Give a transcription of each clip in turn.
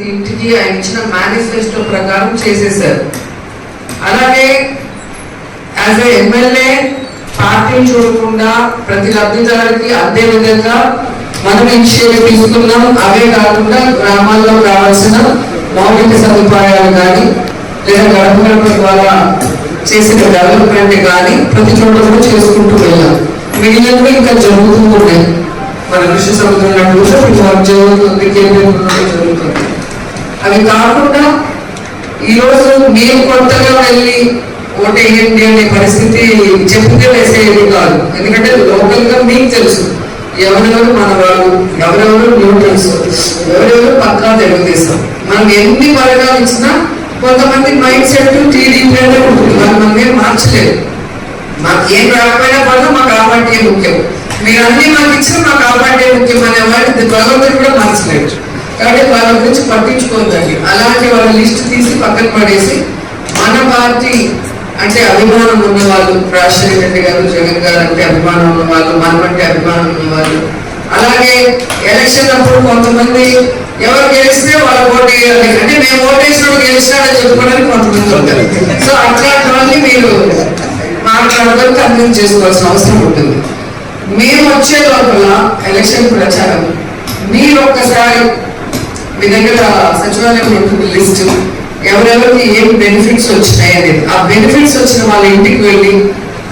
ఇంటికి ఆయన ఇచ్చిన మేనిఫెస్టో ప్రకారం చేసేసారు. అలాగే యాజ్ ఏ ఎమ్మెల్యే పార్టీని చూడకుండా ప్రతి లబ్ధిదారుడికి అదే విధంగా మనం ఇనిషియేటివ్ తీసుకున్నాం. అవే కాకుండా గ్రామాల్లో కావాల్సిన మౌలిక సదుపాయాలు కానీ లేదా గడప గడప ద్వారా చేసిన డెవలప్మెంట్ కానీ ప్రతి చోట కూడా చేసుకుంటూ వెళ్ళాం. మిగిలినవి ఇంకా జరుగుతూ ఉన్నాయి. మన కృషి సముద్రం జరుగుతుంది, జరుగుతుంది. అవి కాకుండా ఈరోజు మీరు కొత్తగా వెళ్ళి ఓటేయండి అనే పరిస్థితి చెప్తే వేసేది కాదు. ఎందుకంటే లోకల్ గా మీకు తెలుసు ఎవరెవరు మన వాళ్ళు, ఎవరెవరు న్యూట్రల్స్, ఎవరెవరు పక్కా తెలుగుదేశం. మనం ఎన్ని పథకాలు ఇచ్చినా కొంతమంది మైండ్ సెట్ టీడీపీ ఉంటుంది. మనం ఏం మార్చలేదు. మాకు ఏం రాకపోయినా పడదు, మాకు ఆ పార్టీ ముఖ్యం. మీరు అన్ని మాకు ఇచ్చినా మాకు ఆ పార్టీ ముఖ్యం అనే వాటి భగవంతుడు కూడా మార్చలేదు. కాబట్టి వాళ్ళ గురించి పట్టించుకోవద్దండి. అలాంటి వాళ్ళ లిస్ట్ తీసి పక్కన పడేసి మన పార్టీ అంటే అభిమానం ఉన్న వాళ్ళు, రాజశేఖర రెడ్డి గారు, జగన్ గారు అంటే అభిమానం ఉన్న వాళ్ళు, మనమంటే అభిమానం ఉన్న వాళ్ళు, అలాగే ఎలక్షన్ అప్పుడు కొంతమంది ఎవరు గెలిస్తే వాళ్ళ ఓటు వేయాలి అంటే మేము ఓటేసినప్పుడు గెలిచినాడని చెప్పుకోవడానికి కొంతమంది ఉంటారు. సో అట్లాంటి వాళ్ళని మీరు మాట్లాడడం కన్విన్స్ చేసుకోవాల్సిన అవసరం ఉంటుంది. మేము వచ్చే లోపల ఎలక్షన్ ప్రచారం మీరు ఒక్కసారి మీ దగ్గర సచివాలయం ఉంటుంది లిస్ట్, ఎవరెవరికి ఏం బెనిఫిట్స్ వచ్చినాయి అనేది. ఆ బెనిఫిట్స్ వచ్చిన వాళ్ళ ఇంటికి వెళ్ళి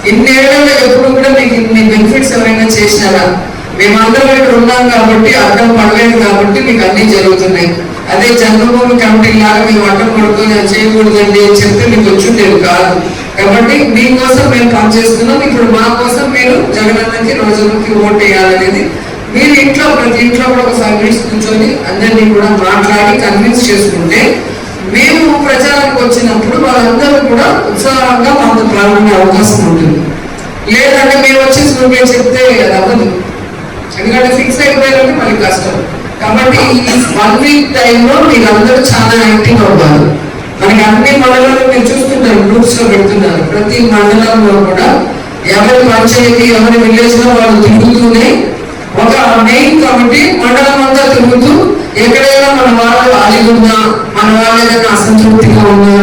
ఇన్నేళ్లలో ఎప్పుడు కూడా మీకు ఇన్ని బెనిఫిట్స్ ఎవరైనా చేసినారా, మేమందరం ఇక్కడ ఉన్నాం కాబట్టి అర్థం పడలేదు కాబట్టి మీకు అన్ని జరుగుతున్నాయి. అదే జన్మభూమి కమిటీ లాగా మేము అడ్డం పడుకొని అది చేయకూడదండి అని చెప్తే మీకు వచ్చుండేది కాదు. కాబట్టి మీకోసం మేము పనిచేస్తున్నాం. ఇప్పుడు మా కోసం మీరు జగనన్నకి రోజులకి ఓటు వేయాలనేది మీరు ఇంట్లో ప్రతి ఇంట్లో కూడా ఒక 5 minutes కూర్చొని అందరినీ కూడా మాట్లాడి కన్విన్స్ చేసుకుంటే మేము ప్రచారానికి వచ్చినప్పుడు వాళ్ళందరూ కూడా ఉత్సాహంగా మాకు పాల్గొనే అవకాశం ఉంటుంది. లేదంటే మేము వచ్చేసి మీరు చెప్తే అది అవ్వదు. ఎందుకంటే ఫిక్స్ అయిపోయారంటే మళ్ళీ కష్టం. కాబట్టి ఈ 1 week టైంలో మీరందరూ చాలా యాక్టివ్ అవ్వాలి. మనకి అన్ని మండలాలు మీరు చూస్తున్నారు, గ్రూప్స్ లో పెడుతున్నారు. ప్రతి మండలంలో కూడా ఎవరి పంచాయతీ ఎవరి విలేజ్ లో వాళ్ళు తిరుగుతూనే ఒక మెయిన్ కమిటీ మండలం అంతా తిరుగుతూ ఎక్కడైనా మన వాళ్ళు అలిగున్నా, మన వాళ్ళు ఏదైనా అసంతృప్తిగా ఉన్నా,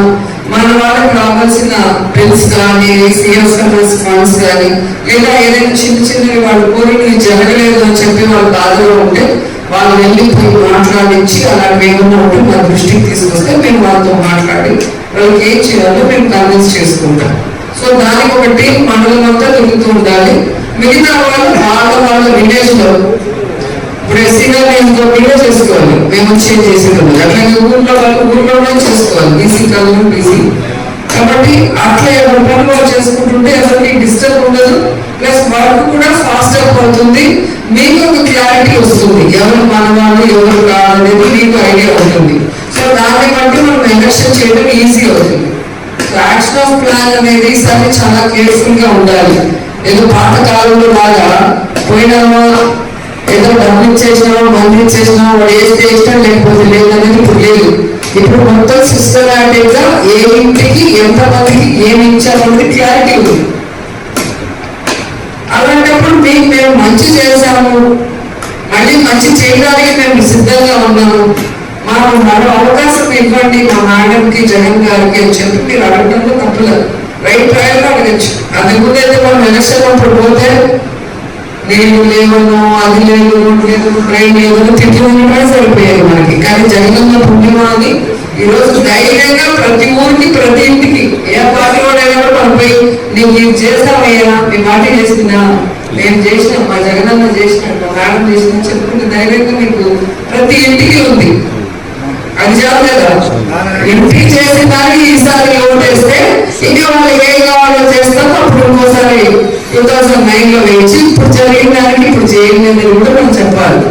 మన వాళ్ళకి రావాల్సిన బిల్స్ కానీ సిఎస్ఎంఎస్ ఫండ్స్ కానీ లేదా ఏదైనా చిన్న చిన్నవి వాళ్ళు కోరికలు జరగలేదు అని చెప్పి వాళ్ళు బాధలో ఉంటే వాళ్ళు వెళ్ళిపోయి మాట్లాడించి అలాంటి ఏమన్నా ఉంటే మా దృష్టికి తీసుకొస్తే మేము వాళ్ళతో మాట్లాడి వాళ్ళకి ఏం చేయాలో మేము కన్విన్స్ చేసుకుంటాం. సో దానికి ఒకటి మండలం అంతా తిరుగుతూ ఉండాలి. మిగతా వాళ్ళు వాళ్ళ విలేజ్ లో ఇప్పుడు ఎస్సీగా మేము విలేజ్ చేసుకోవాలి, మేము వచ్చి చేసేది. అట్లాగే ఊళ్ళో వాళ్ళు ఊళ్ళోనే చేసుకోవాలి, బీసీ కాదు బీసీ. కాబట్టి అట్లా ఎవరి పని వాళ్ళు చేసుకుంటుంటే ఎవరికి డిస్టర్బ్ ఉండదు, ప్లస్ వర్క్ కూడా ఫాస్ట్ అవుతుంది. మీకు ఒక క్లారిటీ వస్తుంది ఎవరు మన వాళ్ళు ఎవరు కాదనేది మీకు ఐడియా ఉంటుంది. సో దాన్ని బట్టి మనం ఎలక్షన్ చేయడం ఈజీ అవుతుంది. సో యాక్షన్ ఆఫ్ ప్లాన్ అనేది ఈసారి చాలా కేర్ఫుల్ గా ఉండాలి. ఏదో పాత కాలంలో లాగా పోయినామా, ఏదో డబ్బులు ఇచ్చేసినామా, మంది ఇచ్చేసినామా, వాడు వేస్తే ఇష్టం లేకపోతే లేదనేది ఇప్పుడు లేదు. ఇప్పుడు మొత్తం సిస్టమాటిక్ గా ఏ ఇంటికి ఎంతమందికి ఏమి ఇచ్చామనేది క్లారిటీ ఉంది. అలాంటప్పుడు మీకు మేము మంచి చేశాము, మళ్ళీ మంచి చేయడానికి మేము సిద్ధంగా ఉన్నాము, మాకు మరో అవకాశం ఇవ్వండి మా మేడంకి జగన్ గారికి అని చెప్పి మీరు అడగడంలో తప్పులేదు. రైట్ ట్రయల్ అడగచ్చు. అందుకుందైతే మనం ఎలక్షన్ అప్పుడు పోతే నేను లేవను, అది లేదు, రోడ్ లేదు, ట్రైన్ లేదు, తిట్టి ఉండటమే సరిపోయేది మనకి. కానీ జగనన్న పుణ్యమా అని ఈరోజు ధైర్యంగా ప్రతి ఊరికి ప్రతి ఇంటికి ఏ పార్టీ వాడైనా కూడా మనం పోయి నీకు ఇది చేస్తామయ్యా, మీ పార్టీ చేస్తున్నా, నేను చేసిన, మా జగనన్న చేసినట్టు, మా మేడం చేసిన చెప్పుకుంటే ధైర్యంగా మీకు ప్రతి ఇంటికి ఉంది. అది చాలు కదా, ఇంటికి చేసిన దానికి ఈసారి ఓటేస్తే ఇంకా వాళ్ళు ఏం కావాలో చేస్తాం. అప్పుడు ఇంకోసారి 2009 లో వేచి ఇప్పుడు జరిగిన దానికి ఇప్పుడు చేయలేదని కూడా మనం చెప్పాలి.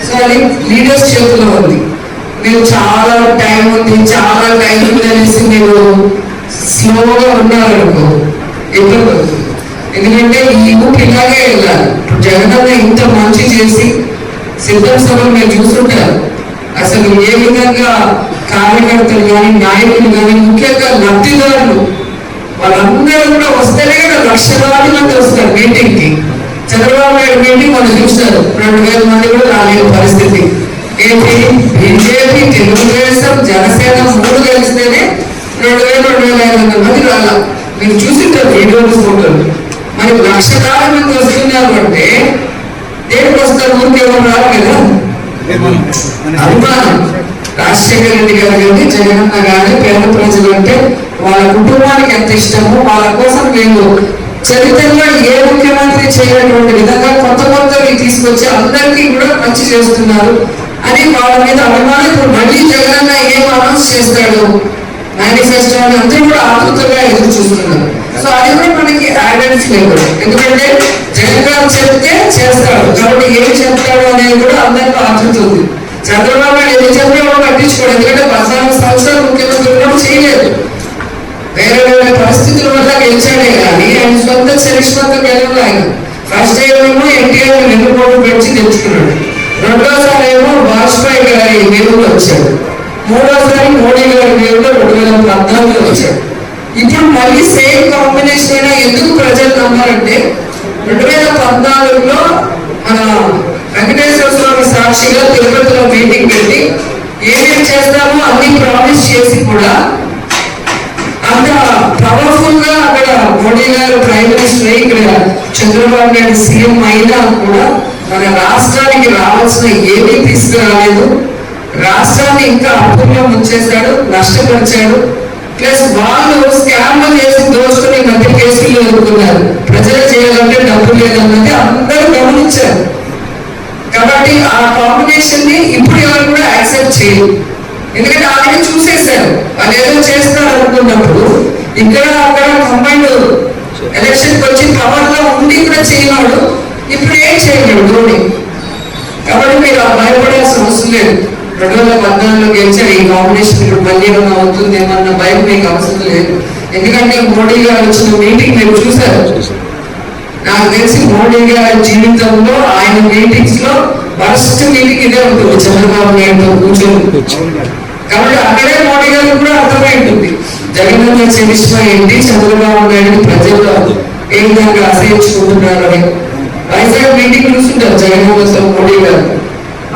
సో అది లీడర్స్ చేతిలో ఉంది. మీరు చాలా టైం ఉంది, చాలా టైం ఉంది అనేసి మీరు స్లోగా ఉన్నారనుకో ఇబ్బంది అవుతుంది. ఎందుకంటే ఈ ఊరికి ఇలాగే వెళ్ళాలి. జగనన్న ఇంత మంచి చేసి సిద్ధం సభలు మీరు చూస్తుంటారు. అసలు ఏ విధంగా కార్యకర్తలు కానీ నాయకులు కానీ ముఖ్యంగా లబ్ధిదారులు వాళ్ళందరూ కూడా వస్తేనే కదా లక్షలాది మంది వస్తారు మీటింగ్ కి. చంద్రబాబు నాయుడు మీటింగ్ మనం చూస్తారు, 2000 మంది కూడా రాలేని పరిస్థితి. ఏంటి బీజేపీ, తెలుగుదేశం, జనసేన 3 కలిస్తేనే 2,000-2,500 మంది రాల. మీరు చూసింటారు వీడియోలు, ఫోటోలు. మరి 1,00,000 మంది వస్తున్నారు అంటే దేనికి వస్తారు? ఊరికి ఎవరు రారు కదా. అభిమానం రాజశేఖర రెడ్డి గారు కానీ, జగనన్న కానీ పేద ప్రజలు అంటే వాళ్ళ కుటుంబానికి ఎంత ఇష్టమో, వాళ్ళ కోసం వీళ్ళు చరిత్రలో ఏ ముఖ్యమంత్రి చేయనటువంటి విధంగా కొత్తవి తీసుకొచ్చి అందరికీ కూడా మంచి చేస్తున్నారు అని వాళ్ళ మీద అభిమానం. ఇప్పుడు మళ్ళీ జగనన్న ఏం అనౌన్స్ చేస్తాడు మేనిఫెస్టో అని అందరూ కూడా ఆతృతగా ఎదురు చూస్తున్నారు. సో అది కూడా మనకి యాడెడ్ ఫ్లేవర్. ఎందుకంటే జగన్ గారు చెప్తే చేస్తాడు కాబట్టి ఏం చెప్తాడు అనేది కూడా అందరికీ ఆతృత ఉంది. చంద్రబాబు నాయుడు ఏది చెప్పినా పట్టించుకోడు. ఎందుకంటే 14 సంవత్సరాలు ముఖ్యమంత్రి కూడా చేయలేదు. వేరే పరిస్థితుల వల్ల గెలిచాడే కానీ ఆయన సొంత చరిష్మతో గెలవలు. ఆయన ఫస్ట్ టైం ఏమో ఎన్టీఆర్ వెన్నుపోటు పెంచి తెచ్చుకున్నాడు. రెండోసారి ఏమో వాజ్పేయి గారి వేరులో వచ్చాడు. మూడోసారి మోడీ గారి వేరులో 2014లో వచ్చాడు. ఇప్పుడు మళ్ళీ సేమ్ కాంబినేషన్ అయినా ఎందుకు ప్రజలు నమ్మారంటే 2014లో మన వెంకటేశ్వర స్వామి సాక్షిగా తిరుపతిలో మీటింగ్ పెట్టి ఏమేమి చేస్తామో అన్ని ప్రామిస్ చేసి కూడా అంత పవర్ఫుల్ గా అక్కడ మోడీ గారు ప్రైమ్ మినిస్టర్, ఇక్కడ చంద్రబాబు నాయుడు సీఎం అయినా కూడా మన రాష్ట్రానికి రావాల్సిన ఏమీ తీసుకురాలేదు. రాష్ట్రాన్ని ఇంకా అప్పుల్లో ముంచేశాడు, నష్టపరిచాడు. ప్లస్ వాళ్ళు స్కామ్లు చేసి దోచుకుని మధ్య కేసులు ఎదుర్కొన్నారు. ప్రజలు చేయాలంటే డబ్బు లేదన్నది అందరూ గమనించారు. కాబట్టి ఆ కాంబినేషన్ ని ఇప్పుడు ఎవరు కూడా యాక్సెప్ట్ చేయరు. ఎందుకంటే ఆల్రెడీ చూసేశారు వాళ్ళు ఏదో చేస్తారు అనుకున్నప్పుడు. ఇక్కడ అక్కడ కంబైండ్ ఎలక్షన్ వచ్చి పవర్ లో ఉండి కూడా చేయనాడు. ఇప్పుడు ఏం చేయలేడు ధోని. కాబట్టి మీరు భయపడాల్సిన అవసరం లేదు. 2014లో గెలిచారు. ఈ కాంబినేషన్ ఇప్పుడు మళ్ళీ ఏమన్నా అవుతుంది ఏమన్నా భయం మీకు అవసరం లేదు. ఎందుకంటే మోడీ గారు వచ్చిన మీటింగ్ మీరు చూసారు. నాకు తెలిసి మోడీ గారి జీవితంలో ఆయన మీటింగ్స్ లో ఫస్ట్ మీటింగ్ ఇదే ఉంటుంది, చంద్రబాబు నాయుడుతో కూర్చొని. కాబట్టి అక్కడే మోడీ గారికి కూడా అర్థమై ఉంటుంది జగనన్న చరిష్మా ఏంటి, చంద్రబాబు నాయుడు ప్రజల్లో ఏ విధంగా ఆశ్రయించుకుంటున్నారు అని. వైజాగ్ మీటింగ్ చూస్తుంటారు జగనన్నతో మోడీ గారు.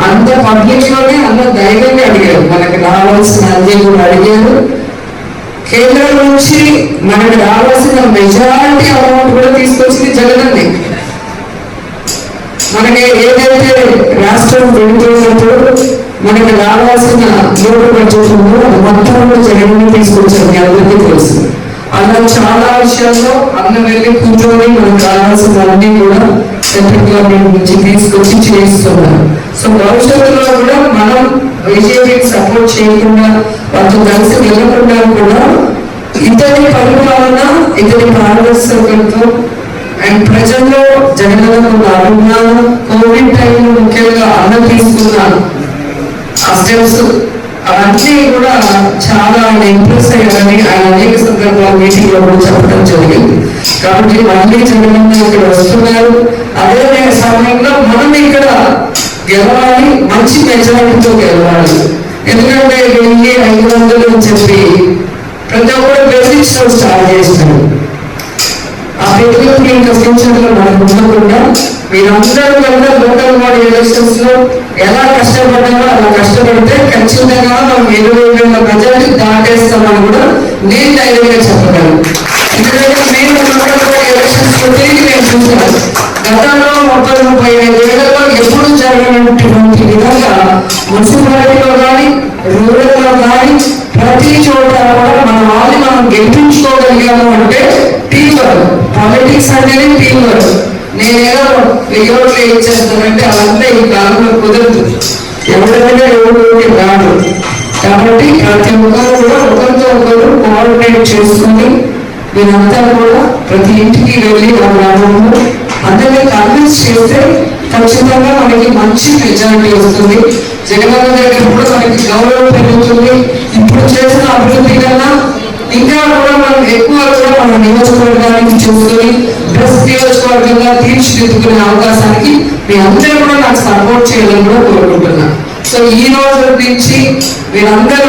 అంత పబ్లిక్ లోనే అంత ధైర్యంగా అడిగారు. మనకి రావాల్సిన అన్ని కూడా అడిగారు. కేంద్రం నుంచి మనకు రావాల్సిన మెజారిటీ అమౌంట్ కూడా తీసుకొచ్చింది జగనన్నే. మనకి ఏదైతే రాష్ట్రం విడిపోయినప్పుడు మనకి రావాల్సిన 3 బడ్జెట్ ఉందో అది మొత్తం కూడా జగనన్నే తీసుకొచ్చారు. మీ అందరికీ తెలుసు. అలా చాలా విషయాల్లో అన్న వెళ్ళి కూర్చొని మనకు కావాల్సిన అన్ని కూడా సెంట్రల్ గవర్నమెంట్ నుంచి తీసుకొచ్చి చేయిస్తున్నారు. సో భవిష్యత్తులో కూడా మనం బీజేపీకి సపోర్ట్ చేయకుండా వాళ్ళతో కలిసి వెళ్ళకుండా కూడా ఇతని పరిపాలన, ఇతని పారదర్శకతతో అండ్ ప్రజల్లో జగనన్న అభిమానం, కోవిడ్ టైంలో ముఖ్యంగా అన్న తీసుకున్నాను ఆ స్టెప్స్ అవన్నీ కూడా చాలా ఆయన ఇంప్రెస్ అయ్యారని ఆయన అనేక సందర్భాలు మీటింగ్ లో కూడా చెప్పడం జరిగింది. కాబట్టి మళ్ళీ జగనన్న ఇక్కడ వస్తున్నారు. అదే సమయంలో మనం ఇక్కడ గెలవాలి, మంచి మెజారిటీతో గెలవాలి. ఎందుకంటే 1,500 అని చెప్పి ప్రతి ఒక్కరు బెదిరించడం స్టార్ట్ చేస్తారు. ఆ బెదిరింపులు ఇంకా ఫ్యూచర్ లో మనకు ఉండకుండా మీరందరూ కనుక లోకల్ బాడీ ఎలక్షన్స్ లో ఎలా కష్టపడ్డామో అలా కష్టపడితే ఖచ్చితంగా మనం 20,000 మెజారిటీ దాటేస్తామని కూడా నేను ధైర్యంగా చెప్పగలను. ఎందుకంటే నేను లోకల్ బాడీ ఎలక్షన్స్ లో తిరిగి నేను చూశాను. గతంలో 30-35 ఏళ్లలో ఎప్పుడు జరగనటువంటి విధంగా మున్సిపాలిటీలో కానీ, రూరల్ లో కానీ ప్రతి చోట కూడా మన వాళ్ళని మనం గెలిపించుకోగలిగాము అంటే టీం వర్క్. పాలిటిక్స్ అనేది టీం వర్క్. నేనేదో విజయోట్లు ఏం చేస్తానంటే అదంతా ఈ కాలంలో కుదరదు. ఎవరైనా ఎవరికి రాదు. కాబట్టి ప్రతి ఒక్కరు కూడా ఒకరితో ఒకరు కోఆర్డినేట్ చేసుకుని వీరంతా కూడా ప్రతి ఇంటికి వెళ్ళి ఆ గ్రామంలో అందరినీ కన్విన్స్ చేస్తే ఖచ్చితంగా మనకి మంచి మెజారిటీ వస్తుంది. జగనన్న దగ్గర కూడా మనకి గౌరవం పెరుగుతుంది. ఇప్పుడు చేసిన అభివృద్ధి కన్నా ఇంకా కూడా మనం ఎక్కువ కూడా మన నియోజకవర్గానికి చూసుకొని బెస్ట్ నియోజకవర్గంగా తీర్చిదిద్దుకునే అవకాశానికి మీ అందరూ కూడా నాకు సపోర్ట్ చేయాలని కూడా కోరుకుంటున్నాను. సో ఈ రోజు నుంచి మీరందరూ